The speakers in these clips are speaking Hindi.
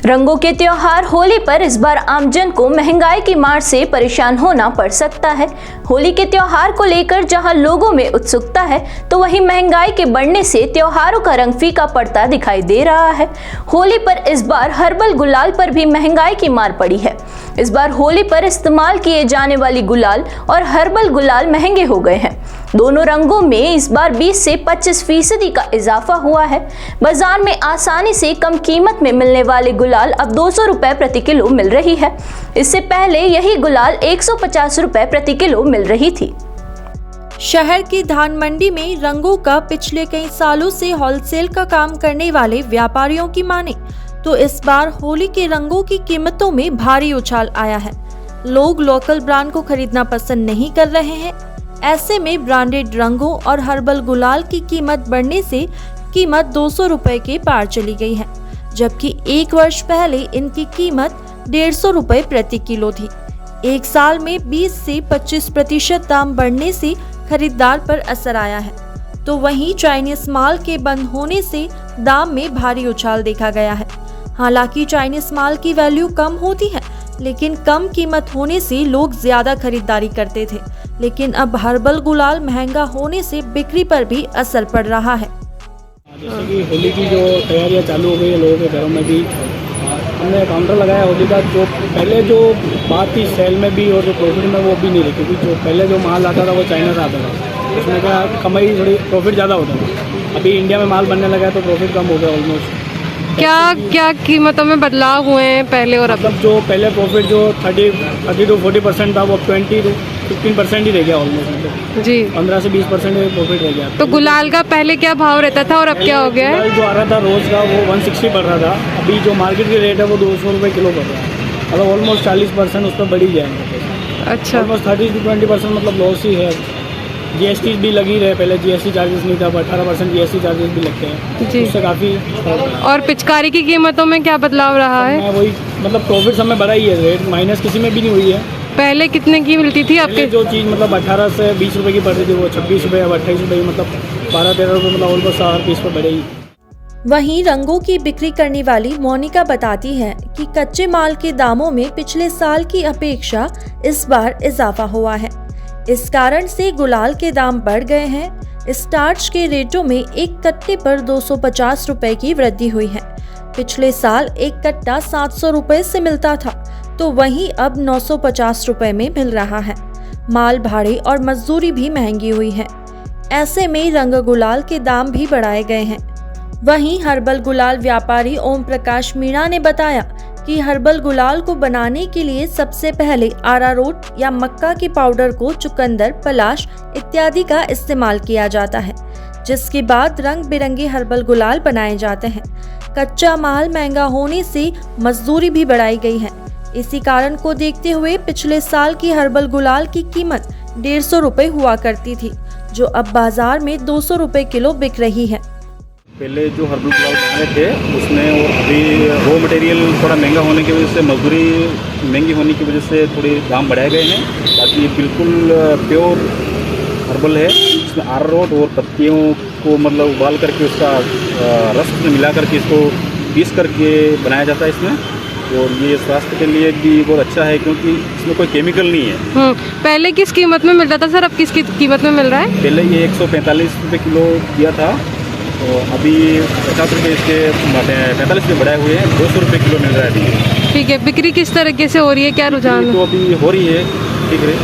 रंगों के त्योहार होली पर इस बार आमजन को महंगाई की मार से परेशान होना पड़ सकता है। होली के त्योहार को लेकर जहां लोगों में उत्सुकता है, तो वहीं महंगाई के बढ़ने से त्योहारों का रंग फीका पड़ता दिखाई दे रहा है। होली पर इस बार हर्बल गुलाल पर भी महंगाई की मार पड़ी है। इस बार होली पर इस्तेमाल किए जाने वाली गुलाल और हर्बल गुलाल महंगे हो गए हैं। दोनों रंगों में इस बार 20 से 25% का इजाफा हुआ है। बाजार में आसानी से कम कीमत में मिलने वाले गुलाल अब 200 रुपए प्रति किलो मिल रही है। इससे पहले यही गुलाल 150 रुपए प्रति किलो मिल रही थी। शहर की धान मंडी में रंगों का पिछले कई सालों से होलसेल का काम करने वाले व्यापारियों की माने तो इस बार होली के रंगों की कीमतों में भारी उछाल आया है। लोग लोकल ब्रांड को खरीदना पसंद नहीं कर रहे हैं। ऐसे में ब्रांडेड रंगों और हर्बल गुलाल की कीमत बढ़ने से कीमत 200 रुपए के पार चली गई है, जबकि एक वर्ष पहले इनकी कीमत 150 रुपए प्रति किलो थी। एक साल में 20 से 25% दाम बढ़ने से खरीदार पर असर आया है, तो वहीं चाइनीज माल के बंद होने से दाम में भारी उछाल देखा गया है। हालांकि चाइनीज माल की वैल्यू कम होती है, लेकिन कम कीमत होने से लोग ज्यादा खरीदारी करते थे। लेकिन अब हर्बल गुलाल महंगा होने से बिक्री पर भी असर पड़ रहा है। जैसे कि होली की जो तैयारियां चालू हो गई है लोगों के घरों में भी, हमने काउंटर लगाया होली का। जो पहले जो बात थी सेल में भी और जो प्रॉफिट में, वो भी नहीं रही, क्योंकि जो पहले जो माल आता था वो चाइना से आता था, उसमें क्या कमाई थोड़ी प्रॉफिट ज़्यादा होता था। अभी इंडिया में माल बनने लगा है तो प्रॉफिट कम हो गया ऑलमोस्ट। क्या कीमतों में बदलाव हुए हैं पहले और अब? मतलब जो पहले प्रॉफिट जो 30 to 40% था, वो 20 to 15% ही रह गया ऑलमोस्ट। जी, 15 से 20% प्रॉफिट रह गया। तो गुलाल का पहले क्या भाव रहता था और अब क्या हो गया है? जो आ रहा था रोज़ का वो 160 पड़ रहा था। अभी जो मार्केट की रेट है वो 200 रुपये किलो पड़ रहा है। मतलब ऑलमोस्ट 40% उस पर बढ़ ही जाएंगे। अच्छा, ऑलमोस्ट 30 to 20% मतलब लॉस ही है। GST भी लगी रहे, पहले GST चार्जेस नहीं था, 18% GST चार्जेस भी लगते हैं जी। उससे काफ़ी। और पिचकारी की कीमतों में क्या बदलाव रहा है? वही मतलब प्रॉफिट समय बढ़ा ही है, रेट माइनस किसी में भी नहीं हुई है। पहले कितने की मिलती थी आपके? जो चीज़ मतलब 18 से 20 रुपये की पड़ती थी, वो 26 रुपये, 28 रुपये, मतलब 12-13 रुपये, मतलब ऑलमोस्ट 4-20 पर बढ़ेगी। वहीं रंगों की बिक्री करने वाली मोनिका बताती है कि कच्चे माल के दामों में पिछले साल की अपेक्षा इस बार इजाफा हुआ है। इस कारण से गुलाल के दाम बढ़ गए हैं। स्टार्च के रेटों में एक कट्टे पर 250 रुपए की वृद्धि हुई है। पिछले साल एक कट्टा 700 रुपए से मिलता था, तो वहीं अब 950 रुपए में मिल रहा है। माल भाड़े और मजदूरी भी महंगी हुई है। ऐसे में रंग गुलाल के दाम भी बढ़ाए गए हैं। वहीं हर्बल गुलाल व्यापारी ओम प्रकाश मीणा ने बताया कि हर्बल गुलाल को बनाने के लिए सबसे पहले अरारोट या मक्का के पाउडर को चुकंदर, पलाश इत्यादि का इस्तेमाल किया जाता है, जिसके बाद रंग बिरंगे हर्बल गुलाल बनाए जाते हैं। कच्चा माल महंगा होने से मजदूरी भी बढ़ाई गई है। इसी कारण को देखते हुए पिछले साल की हर्बल गुलाल की कीमत 150 रुपए हुआ करती थी, जो अब बाजार में 200 रुपए किलो बिक रही है। पहले जो हर्बल गुलाल बना रहे थे उसमें, और अभी रॉ मटेरियल थोड़ा महंगा होने की वजह से, मजदूरी महंगी होने की वजह से थोड़े दाम बढ़ाए गए हैं। ताकि ये बिल्कुल प्योर हर्बल है। इसमें अरारोट और पत्तियों को मतलब उबाल करके उसका रस में मिला करके इसको पीस करके बनाया जाता है इसमें। और ये स्वास्थ्य के लिए भी बहुत अच्छा है, क्योंकि इसमें कोई केमिकल नहीं है। पहले किस कीमत में मिलता था सर, अब किस कीमत में मिल रहा है? पहले ये 145 रुपये किलो दिया था, तो अभी 50 रुपये इसके 45 रुपये बढ़ाए हुए हैं, 200 रुपये किलो मिल रहा है अभी। ठीक है, बिक्री किस तरीके से हो रही है, क्या रुझान? तो अभी हो रही है, ठीक है।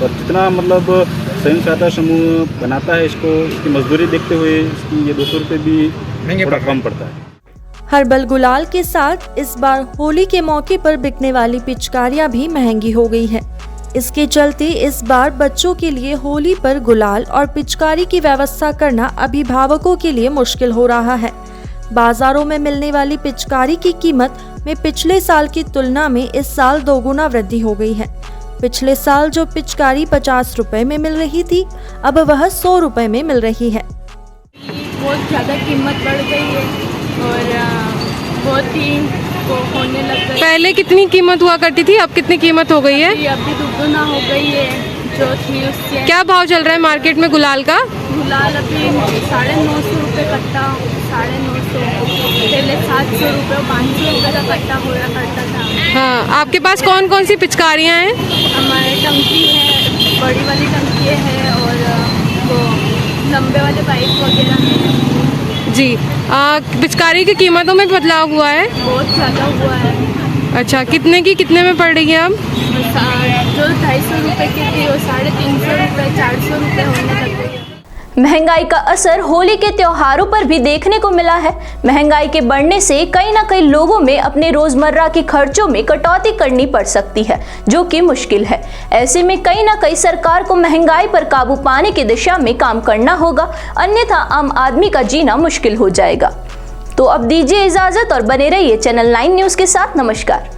और जितना मतलब स्वयं सहायता समूह बनाता है इसको, इसकी मजदूरी देखते हुए इसकी ये 200 रुपये भी थोड़ा कम पड़ता है। हर्बल गुलाल के साथ इस बार होली के मौके पर बिकने वाली पिचकारियां भी महंगी हो गई है। इसके चलते इस बार बच्चों के लिए होली पर गुलाल और पिचकारी की व्यवस्था करना अभिभावकों के लिए मुश्किल हो रहा है। बाजारों में मिलने वाली पिचकारी की कीमत में पिछले साल की तुलना में इस साल दोगुना वृद्धि हो गई है। पिछले साल जो पिचकारी 50 रुपए में मिल रही थी, अब वह 100 रुपए में मिल रही है। बहुत ज़्यादा कीमत बढ़ गई है और बहुत ही होने लग गई। पहले कितनी कीमत हुआ करती थी, अब कितनी कीमत हो गई है? अभी दुगुना हो गई है जो थी उससे। क्या भाव चल रहा है मार्केट में गुलाल का? गुलाल अभी 950 रुपये कट्टा, 950। पहले 700 रुपये 500 रुपये का कट्टा हुआ करता था। हाँ, आपके पास कौन कौन सी पिचकारियाँ हैं? हमारे टंकी है, बड़ी वाली टंकी है और वो लंबे वाले पाइप वगैरह हैं। जी, पिचकारी की कीमतों में बदलाव हुआ है? बहुत ज़्यादा हुआ है। अच्छा, कितने की कितने में पड़ रही है अब? जो 250 रुपये की थी वो 350 रुपये 400 रुपये होने लग गई है। महंगाई का असर होली के त्योहारों पर भी देखने को मिला है। महंगाई के बढ़ने से कहीं ना कहीं लोगों में अपने रोजमर्रा के खर्चों में कटौती करनी पड़ सकती है, जो कि मुश्किल है। ऐसे में कहीं ना कहीं सरकार को महंगाई पर काबू पाने की दिशा में काम करना होगा, अन्यथा आम आदमी का जीना मुश्किल हो जाएगा। तो अब दीजिए इजाजत और बने रहिए चैनल 9 न्यूज़ के साथ। नमस्कार।